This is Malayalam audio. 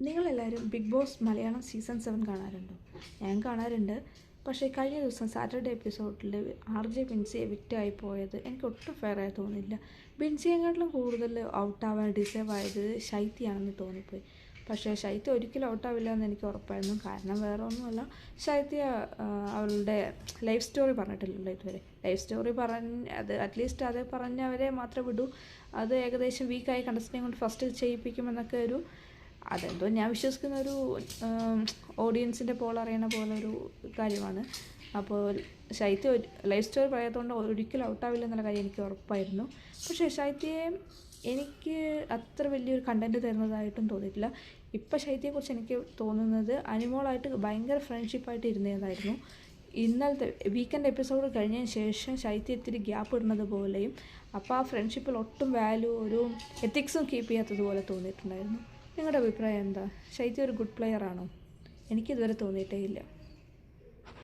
നിങ്ങളെല്ലാവരും ബിഗ് ബോസ് മലയാളം സീസൺ 7 കാണാറുണ്ടോ? ഞാൻ കാണാറുണ്ട്. പക്ഷേ കഴിഞ്ഞ ദിവസം സാറ്റർഡേ എപ്പിസോഡിൽ RJ ബിൻസി എവിക്റ്റായി പോയത് എനിക്ക് ഒട്ടും ഫെയറായി തോന്നിയില്ല. ബിൻസിയെക്കാട്ടിലും കൂടുതൽ ഔട്ടാവാൻ ഡിസേർവ് ആയത് ശൈത്യയാണെന്ന് തോന്നിപ്പോയി. പക്ഷേ ശൈത്യ ഒരിക്കലും ഔട്ടാവില്ല എന്ന് എനിക്ക് ഉറപ്പായിരുന്നു. കാരണം വേറെ ഒന്നുമല്ല, ശൈത്യ അവളുടെ ലൈഫ് സ്റ്റോറി പറഞ്ഞിട്ടില്ലല്ലോ ഇതുവരെ. ലൈഫ് സ്റ്റോറി അത് അറ്റ്ലീസ്റ്റ് അത് പറഞ്ഞവരെ മാത്രമേ വിടൂ. അത് ഏകദേശം വീക്കായി കണ്ടസ്റ്റിനെ കൊണ്ട് ഫസ്റ്റ് ചെയ്യിപ്പിക്കുമെന്നൊക്കെ അതെന്തോ ഞാൻ വിശ്വസിക്കുന്ന ഒരു ഓഡിയൻസിൻ്റെ പോൾ അറിയണ പോലെ ഒരു കാര്യമാണ്. അപ്പോൾ ശൈത്യ ലൈഫ് സ്റ്റോറി പറയാത്തതുകൊണ്ട് ഒരിക്കലും ഔട്ടാവില്ല എന്നുള്ള കാര്യം എനിക്ക് ഉറപ്പായിരുന്നു. പക്ഷേ ശൈത്യയെ എനിക്ക് അത്ര വലിയൊരു കണ്ടൻറ്റ് തരുന്നതായിട്ടും തോന്നിയിട്ടില്ല. ഇപ്പം ശൈത്യയെക്കുറിച്ച് എനിക്ക് തോന്നുന്നത് അനിമോളായിട്ട് ഭയങ്കര ഫ്രണ്ട്ഷിപ്പായിട്ട് ഇരുന്നതായിരുന്നു. ഇന്നലത്തെ വീക്കെൻഡ് എപ്പിസോഡ് കഴിഞ്ഞതിന് ശേഷം ശൈത്യ ഇത്തിരി ഗ്യാപ്പ് ഇടുന്നത് പോലെയും, അപ്പോൾ ആ ഫ്രണ്ട്ഷിപ്പിൽ ഒട്ടും വാല്യൂ ഒരു എത്തിക്സും കീപ്പ് ചെയ്യാത്തതുപോലെ തോന്നിയിട്ടുണ്ടായിരുന്നു. നിങ്ങളുടെ അഭിപ്രായം എന്താ? ശൈത്യ ഒരു ഗുഡ് പ്ലെയർ ആണോ? എനിക്കിതുവരെ തോന്നിയിട്ടേ ഇല്ല.